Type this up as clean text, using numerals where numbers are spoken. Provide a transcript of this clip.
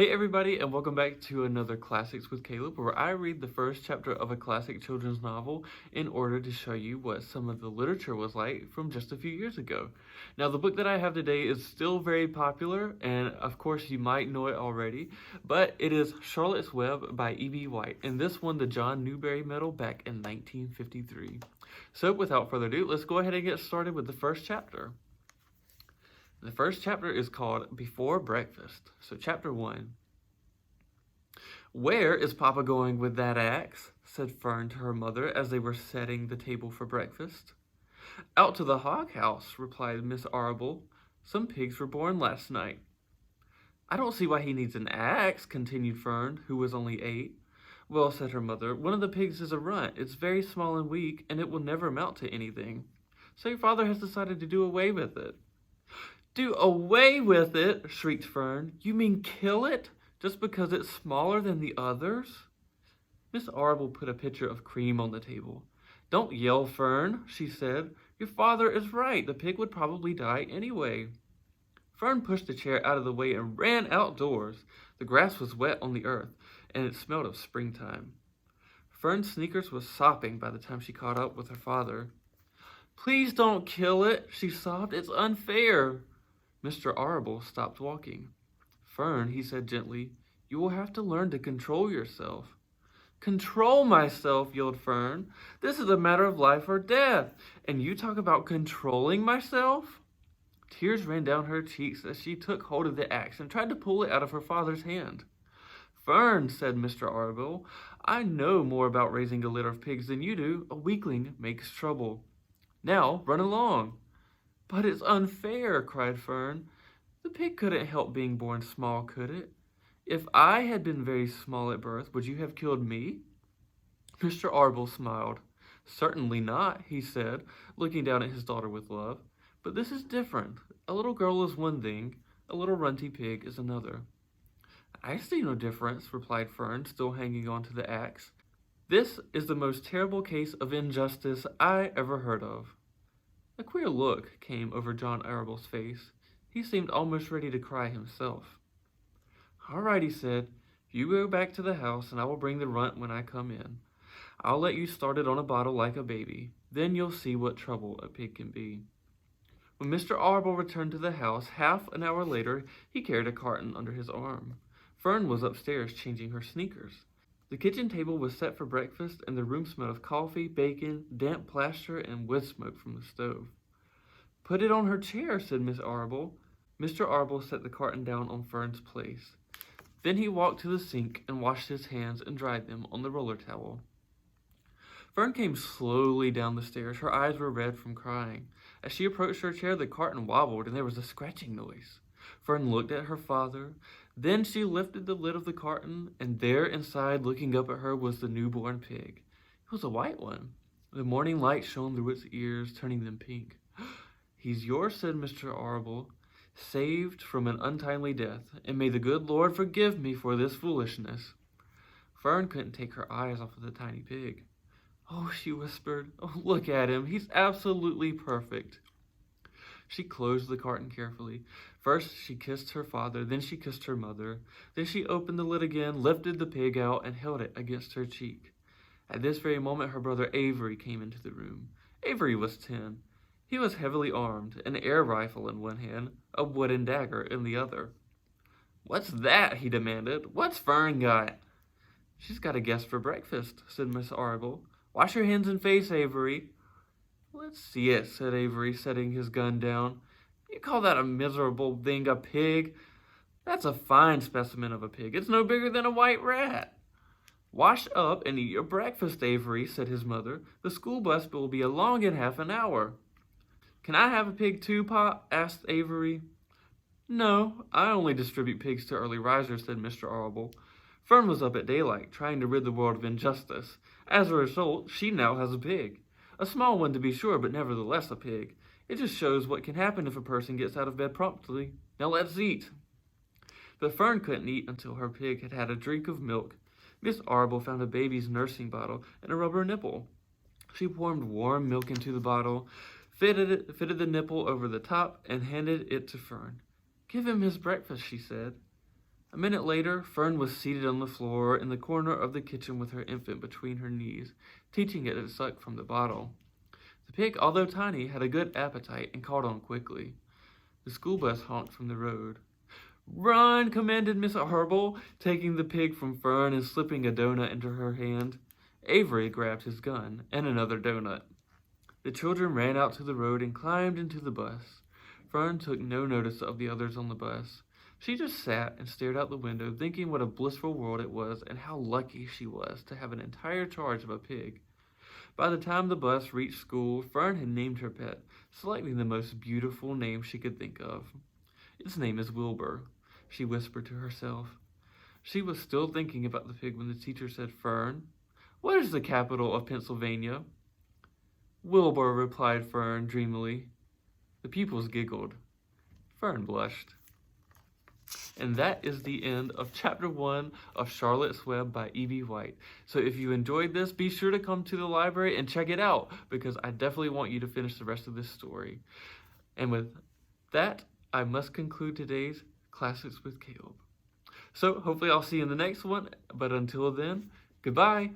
Hey everybody, and welcome back to another Classics with Caleb, where I read the first chapter of a classic children's novel in order to show you what some of the literature was like from just a few years ago. Now, the book that I have today is still very popular, and of course you might know it already, but it is Charlotte's Web by E.B. White, and this won the John Newbery Medal back in 1953. So without further ado, let's go ahead and get started with the first chapter. The first chapter is called Before Breakfast. So chapter 1. "Where is Papa going with that axe?" said Fern to her mother as they were setting the table for breakfast. "Out to the hog house," replied Miss Arable. "Some pigs were born last night." "I don't see why he needs an axe," continued Fern, who was only 8. "Well," said her mother, "one of the pigs is a runt. It's very small and weak, and it will never amount to anything. So your father has decided to do away with it." "Do away with it!" shrieked Fern. "You mean kill it, just because it's smaller than the others?" Miss Arable put a pitcher of cream on the table. "Don't yell, Fern," she said. "Your father is right. The pig would probably die anyway." Fern pushed the chair out of the way and ran outdoors. The grass was wet on the earth, and it smelled of springtime. Fern's sneakers was sopping by the time she caught up with her father. "Please don't kill it," she sobbed. "It's unfair." Mr. Arable stopped walking. "Fern," he said gently, "you will have to learn to control yourself." "Control myself," yelled Fern. "This is a matter of life or death, and you talk about controlling myself?" Tears ran down her cheeks as she took hold of the axe and tried to pull it out of her father's hand. "Fern," said Mr. Arable, "I know more about raising a litter of pigs than you do. A weakling makes trouble. Now, run along." "But it's unfair," cried Fern. "The pig couldn't help being born small, could it? If I had been very small at birth, would you have killed me?" Mr. Arble smiled. "Certainly not," he said, looking down at his daughter with love. "But this is different. A little girl is one thing, a little runty pig is another." "I see no difference," replied Fern, still hanging on to the axe. "This is the most terrible case of injustice I ever heard of." A queer look came over John Arable's face. He seemed almost ready to cry himself. "All right," he said. "You go back to the house, and I will bring the runt when I come in. I'll let you start it on a bottle like a baby. Then you'll see what trouble a pig can be." When Mr. Arable returned to the house half an hour later, he carried a carton under his arm. Fern was upstairs changing her sneakers. The kitchen table was set for breakfast, and the room smelled of coffee, bacon, damp plaster, and wood smoke from the stove. "Put it on her chair," said Miss Arable. Mr. Arable set the carton down on Fern's place. Then he walked to the sink and washed his hands and dried them on the roller towel. Fern came slowly down the stairs. Her eyes were red from crying. As she approached her chair, the carton wobbled and there was a scratching noise. Fern looked at her father. Then she lifted the lid of the carton, and there inside, looking up at her, was the newborn pig. It was a white one. The morning light shone through its ears, turning them pink. "He's yours," said Mr. Arable, "saved from an untimely death, and may the good Lord forgive me for this foolishness." Fern couldn't take her eyes off of the tiny pig. "Oh," she whispered, "oh, look at him. He's absolutely perfect." She closed the carton carefully. First she kissed her father, then she kissed her mother. Then she opened the lid again, lifted the pig out, and held it against her cheek. At this very moment her brother Avery came into the room. Avery was 10. He was heavily armed, an air rifle in one hand, a wooden dagger in the other. "What's that?" he demanded. "What's Fern got?" "She's got a guest for breakfast," said Miss Arable. "Wash your hands and face, Avery." "Let's see it," said Avery, setting his gun down. "You call that a miserable thing a pig? That's a fine specimen of a pig. It's no bigger than a white rat." "Wash up and eat your breakfast, Avery," said his mother. "The school bus will be along in half an hour." "Can I have a pig too, Pop?" asked Avery. "No, I only distribute pigs to early risers," said Mr. Arable. Fern was up at daylight, trying to rid the world of injustice. As a result, she now has a pig. A small one, to be sure, but nevertheless a pig. It just shows what can happen if a person gets out of bed promptly. Now let's eat. But Fern couldn't eat until her pig had had a drink of milk. Miss Arable found a baby's nursing bottle and a rubber nipple. She poured warm milk into the bottle, fitted the nipple over the top, and handed it to Fern. "Give him his breakfast," she said. A minute later, Fern was seated on the floor in the corner of the kitchen with her infant between her knees, teaching it to suck from the bottle. The pig, although tiny, had a good appetite and caught on quickly. The school bus honked from the road. "Run!" commanded Miss Arble, taking the pig from Fern and slipping a donut into her hand. Avery grabbed his gun and another donut. The children ran out to the road and climbed into the bus. Fern took no notice of the others on the bus. She just sat and stared out the window, thinking what a blissful world it was and how lucky she was to have an entire charge of a pig. By the time the bus reached school, Fern had named her pet, selecting the most beautiful name she could think of. "Its name is Wilbur," she whispered to herself. She was still thinking about the pig when the teacher said, "Fern, what is the capital of Pennsylvania?" "Wilbur," replied Fern dreamily. The pupils giggled. Fern blushed. And that is the end of Chapter 1 of Charlotte's Web by E.B. White. So if you enjoyed this, be sure to come to the library and check it out, because I definitely want you to finish the rest of this story. And with that, I must conclude today's Classics with Caleb. So hopefully I'll see you in the next one, but until then, goodbye.